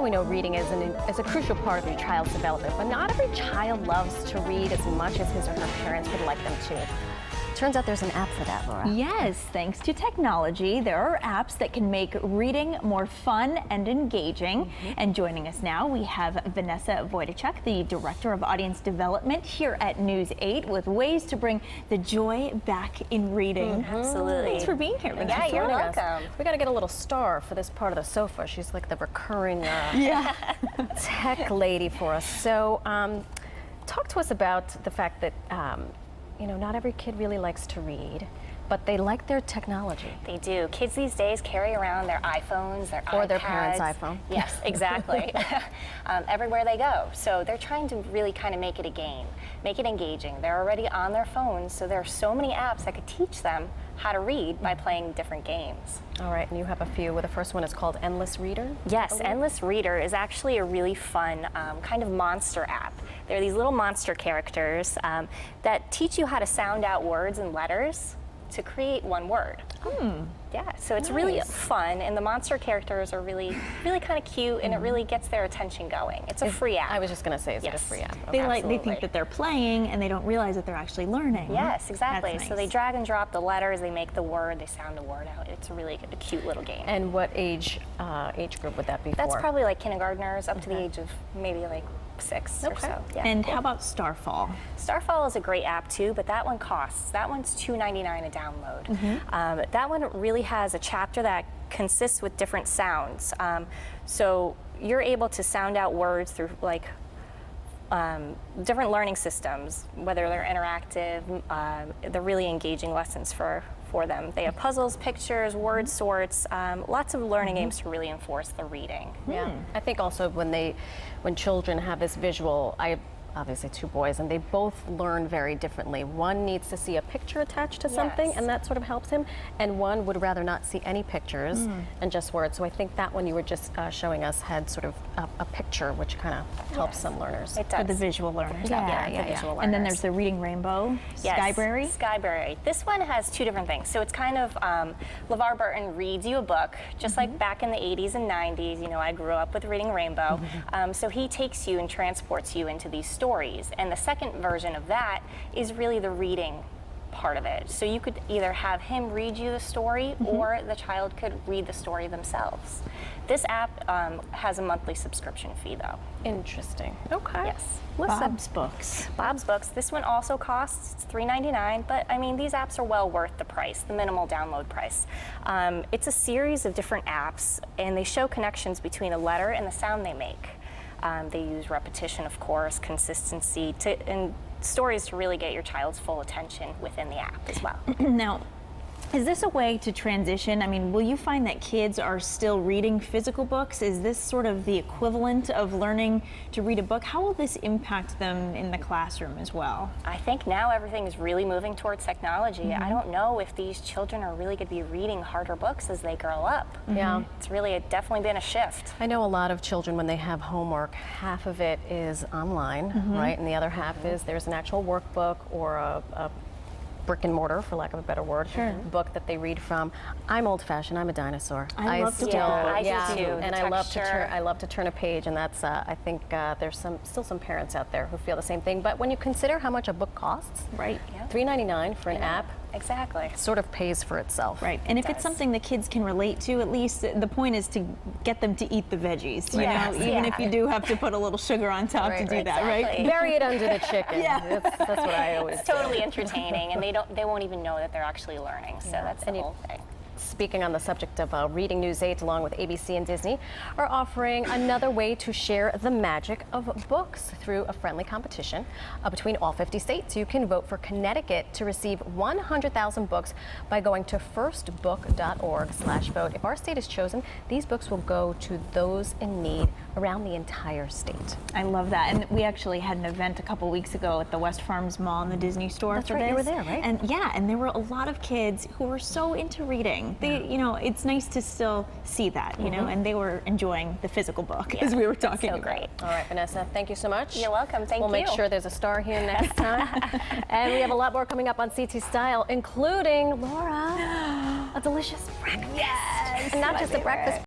we know reading is a crucial part of your child's development, but not every child loves to read as much as his or her parents would like them to. Turns out there's an app for that, Laura. Yes, thanks to technology, there are apps that can make reading more fun and engaging. And joining us now, we have Vanessa Wojtaszek, the Director of Audience Development here at News 8, with ways to bring the joy back in reading. Absolutely. Thanks for being here, Vanessa. Yeah, you're welcome. We got to get a little star for this part of the sofa. She's like the recurring tech lady for us. So talk to us about the fact that you know, not every kid really likes to read, but they like their technology. They do. Kids these days carry around their iPhones, their iPads. Or their parents' iPhone. Yes, exactly. Everywhere they go. So they're trying to really kind of make it a game, make it engaging. They're already on their phones, so there are so many apps that could teach them how to read by playing different games. All right, and you have a few. Well, the first one is called Endless Reader. Yes, Endless Reader is actually a really fun kind of monster app. They're these little monster characters that teach you how to sound out words and letters to create one word. Yeah, so it's really fun, and the monster characters are really kind of cute, and it really gets their attention going. It's a free app. I was just going to say, is it a free app? They think that they're playing, and they don't realize that they're actually learning. Yes, exactly. That's nice. So they drag and drop the letters, they make the word, they sound the word out. It's a really a cute little game. And what age group would that be That's for? probably like kindergartners up to the age of maybe like 6 or so. Yeah. And how about Starfall? Starfall is a great app too, but that one costs. That one's $2.99 a download. That one really has a chapter that consists with different sounds. So you're able to sound out words through like different learning systems, whether they're interactive, they're really engaging lessons for them. They have puzzles, pictures, word sorts, lots of learning games to really enforce the reading. Yeah, I think also when children have this visual, I obviously 2 boys, and they both learn very differently. One needs to see a picture attached to something, and that sort of helps him, and one would rather not see any pictures and just words. So I think that one you were just showing us had sort of a picture, which kind of helps some learners. It does. For the visual learners. The visual learners. And then there's the Reading Rainbow, Skybrary. Skybrary. This one has 2 different things. So it's kind of, LeVar Burton reads you a book, just like back in the 80s and 90s. You know, I grew up with Reading Rainbow. So he takes you and transports you into these stories. And the second version of that is really the reading part of it. So you could either have him read you the story or the child could read the story themselves. This app has a monthly subscription fee though. Interesting. Okay. Yes. Bob's Books. Bob's Books. This one also costs, it's $3.99, but I mean, these apps are well worth the price, the minimal download price. It's a series of different apps, and they show connections between a letter and the sound they make. They use repetition, of course, consistency, and stories to really get your child's full attention within the app as well. Now, is this a way to transition? I mean, will you find that kids are still reading physical books? Is this sort of the equivalent of learning to read a book? How will this impact them in the classroom as well? I think now everything is really moving towards technology. I don't know if these children are really going to be reading harder books as they grow up. Yeah. It's really definitely been a shift. I know a lot of children, when they have homework, half of it is online, right? And the other half is there's an actual workbook or a brick and mortar, for lack of a better word, book that they read from. I'm old-fashioned. I'm a dinosaur. I love to I do too. And I love to turn a page, and that's I think there's still some parents out there who feel the same thing. But when you consider how much a book costs, Right. $3.99 for an app, Exactly. sort of pays for itself. Right, and if it's something the kids can relate to, at least the point is to get them to eat the veggies, you know, even if you do have to put a little sugar on top to do that, right? Bury it under the chicken. That's what I always It's totally entertaining, and they won't even know that they're actually learning, so that's the whole thing. Speaking on the subject of reading, News 8, along with ABC and Disney, are offering another way to share the magic of books through a friendly competition between all 50 states. You can vote for Connecticut to receive 100,000 books by going to firstbook.org/vote. If our state is chosen, these books will go to those in need around the entire state. I love that. And we actually had an event a couple weeks ago at the West Farms Mall in the Disney store. That's for right, this. you were there, right? And yeah, and there were a lot of kids who were so into reading. They, you know, it's nice to still see that, you know, and they were enjoying the physical book as we were talking so about. great. All right, Vanessa, thank you so much. You're welcome. Thank you. We'll make sure there's a star here next time. And we have a lot more coming up on CT Style, including, Laura, a delicious breakfast. Yes. And not just a breakfast.